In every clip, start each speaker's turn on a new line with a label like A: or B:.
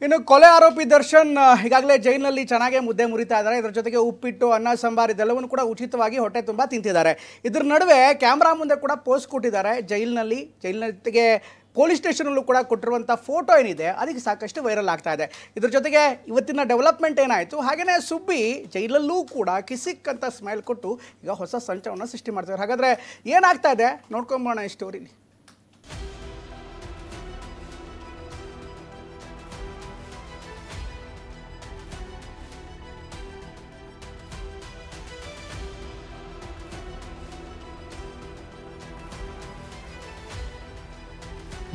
A: ಇನ್ನು ಕೊಲೆ ಆರೋಪಿ ದರ್ಶನ್ ಈಗಾಗಲೇ ಜೈಲಿನಲ್ಲಿ ಚೆನ್ನಾಗೇ ಮುದ್ದೆ ಮುರಿತಾ ಇದ್ದಾರೆ. ಇದರ ಜೊತೆಗೆ ಉಪ್ಪಿಟ್ಟು, ಅನ್ನ, ಸಾಂಬಾರ್ ಇದೆಲ್ಲವನ್ನು ಕೂಡ ಉಚಿತವಾಗಿ ಹೊಟ್ಟೆ ತುಂಬ ತಿಂತಿದ್ದಾರೆ. ಇದರ ನಡುವೆ ಕ್ಯಾಮ್ರಾ ಮುಂದೆ ಕೂಡ ಪೋಸ್ಟ್ ಕೊಟ್ಟಿದ್ದಾರೆ. ಜೈಲಿನಲ್ಲಿಗೆ ಪೊಲೀಸ್ ಸ್ಟೇಷನಲ್ಲೂ ಕೂಡ ಕೊಟ್ಟಿರುವಂಥ ಫೋಟೋ ಏನಿದೆ ಅದಕ್ಕೆ ಸಾಕಷ್ಟು ವೈರಲ್ ಆಗ್ತಾ ಇದೆ. ಇದ್ರ ಜೊತೆಗೆ ಇವತ್ತಿನ ಡೆವಲಪ್ಮೆಂಟ್ ಏನಾಯಿತು, ಹಾಗೆಯೇ ಸುಬ್ಬಿ ಜೈಲಲ್ಲೂ ಕೂಡ ಕಿಸಿಕ್ ಅಂತ ಸ್ಮೈಲ್ ಕೊಟ್ಟು ಈಗ ಹೊಸ ಸಂಚಲನ ಸೃಷ್ಟಿ ಮಾಡ್ತಾರೆ. ಹಾಗಾದರೆ ಏನಾಗ್ತಾ ಇದೆ ನೋಡ್ಕೊಂಬೋಣ ಈ ಸ್ಟೋರಿಲಿ.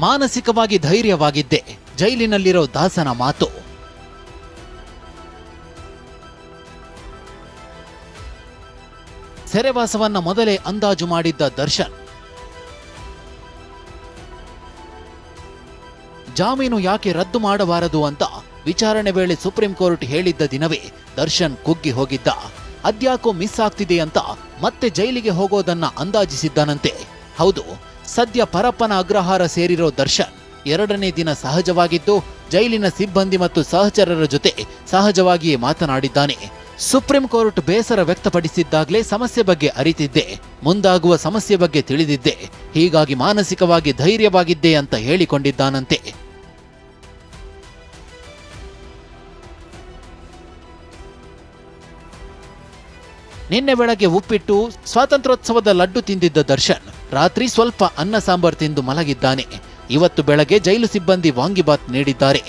B: ಮಾನಸಿಕವಾಗಿ ಧೈರ್ಯವಾಗಿದ್ದೆ, ಜೈಲಿನಲ್ಲಿರೋ ದಾಸನ ಮಾತು. ಸೆರೆವಾಸವನ್ನ ಮೊದಲೇ ಅಂದಾಜು ಮಾಡಿದ್ದ ದರ್ಶನ್ ಜಾಮೀನು ಯಾಕೆ ರದ್ದು ಮಾಡಬಾರದು ಅಂತ ವಿಚಾರಣೆ ವೇಳೆ ಸುಪ್ರೀಂ ಕೋರ್ಟ್ ಹೇಳಿದ್ದ ದಿನವೇ ದರ್ಶನ್ ಕುಗ್ಗಿ ಹೋಗಿದ್ದ. ಅದ್ಯಾಕೋ ಮಿಸ್ ಆಗ್ತಿದೆ ಅಂತ ಮತ್ತೆ ಜೈಲಿಗೆ ಹೋಗೋದನ್ನ ಅಂದಾಜಿಸಿದ್ದಾನಂತೆ. ಹೌದು, ಸದ್ಯ ಪರಪ್ಪನ ಅಗ್ರಹಾರ ಸೇರಿರೋ ದರ್ಶನ್ 2ನೇ ದಿನ ಸಹಜವಾಗಿದ್ದು ಜೈಲಿನ ಸಿಬ್ಬಂದಿ ಮತ್ತು ಸಹಚರರ ಜೊತೆ ಸಹಜವಾಗಿಯೇ ಮಾತನಾಡಿದ್ದಾನೆ. ಸುಪ್ರೀಂ ಕೋರ್ಟ್ ಬೇಸರ ವ್ಯಕ್ತಪಡಿಸಿದ್ದಾಗಲೇ ಸಮಸ್ಯೆ ಬಗ್ಗೆ ಅರಿತಿದ್ದೆ, ಮುಂದಾಗುವ ಸಮಸ್ಯೆ ಬಗ್ಗೆ ತಿಳಿದಿದ್ದೆ, ಹೀಗಾಗಿ ಮಾನಸಿಕವಾಗಿ ಧೈರ್ಯವಾಗಿದ್ದೆ ಅಂತ ಹೇಳಿಕೊಂಡಿದ್ದಾನಂತೆ. ನಿನ್ನೆ ಬೆಳಗ್ಗೆ ಉಪ್ಪಿಟ್ಟು, ಸ್ವಾತಂತ್ರ್ಯೋತ್ಸವದ ಲಡ್ಡು ತಿಂದಿದ್ದ ದರ್ಶನ್ ರಾತ್ರಿ ಸ್ವಲ್ಪ ಅನ್ನ ಸಾಂಬಾರ್ ತಿಂದು ಮಲಗಿದ್ದಾನೆ. ಇವತ್ತು ಬೆಳಗ್ಗೆ ಜೈಲು ಸಿಬ್ಬಂದಿ ವಾಂಗಿಬಾತ್ ನೀಡಿದ್ದಾರೆ.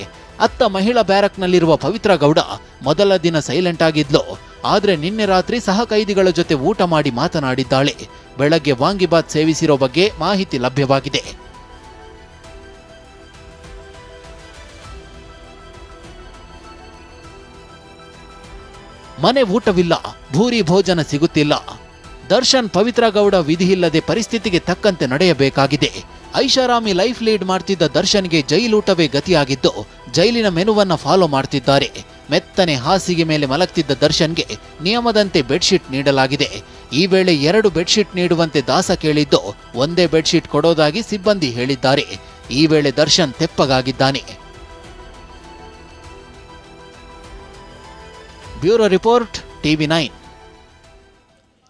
B: ಅತ್ತ ಮಹಿಳಾ ಬ್ಯಾರಕ್ನಲ್ಲಿರುವ ಪವಿತ್ರ ಗೌಡ ಮೊದಲ ದಿನ ಸೈಲೆಂಟ್ ಆಗಿದ್ಲು, ಆದ್ರೆ ನಿನ್ನೆ ರಾತ್ರಿ ಸಹ ಕೈದಿಗಳ ಜೊತೆ ಊಟ ಮಾಡಿ ಮಾತನಾಡಿದ್ದಾಳೆ. ಬೆಳಗ್ಗೆ ವಾಂಗಿಬಾತ್ ಸೇವಿಸಿರೋ ಬಗ್ಗೆ ಮಾಹಿತಿ ಲಭ್ಯವಾಗಿದೆ. ಮನೆ ಊಟವಿಲ್ಲ, ಭೂರಿ ಭೋಜನ ಸಿಗುತ್ತಿಲ್ಲ. ದರ್ಶನ್ ಪವಿತ್ರ ಗೌಡ ವಿಧಿಯಿಲ್ಲದೆ ಪರಿಸ್ಥಿತಿಗೆ ತಕ್ಕಂತೆ ನಡೆಯಬೇಕಾಗಿದೆ. ಐಷಾರಾಮಿ ಲೈಫ್ ಲೀಡ್ ಮಾಡ್ತಿದ್ದ ದರ್ಶನ್ಗೆ ಜೈಲೂಟವೇ ಗತಿಯಾಗಿದ್ದು ಜೈಲಿನ ಮೆನುವನ್ನ ಫಾಲೋ ಮಾಡ್ತಿದ್ದಾರೆ. ಮೆತ್ತನೆ ಹಾಸಿಗೆ ಮೇಲೆ ಮಲಗ್ತಿದ್ದ ದರ್ಶನ್ಗೆ ನಿಯಮದಂತೆ ಬೆಡ್ಶೀಟ್ ನೀಡಲಾಗಿದೆ. ಈ ವೇಳೆ 2 ಬೆಡ್ಶೀಟ್ ನೀಡುವಂತೆ ದಾಸ ಕೇಳಿದ್ದು ಒಂದೇ ಬೆಡ್ಶೀಟ್ ಕೊಡೋದಾಗಿ ಸಿಬ್ಬಂದಿ ಹೇಳಿದ್ದಾರೆ. ಈ ವೇಳೆ ದರ್ಶನ್ ತೆಪ್ಪಗಾಗಿದ್ದಾನೆ. Bureau report, TV9.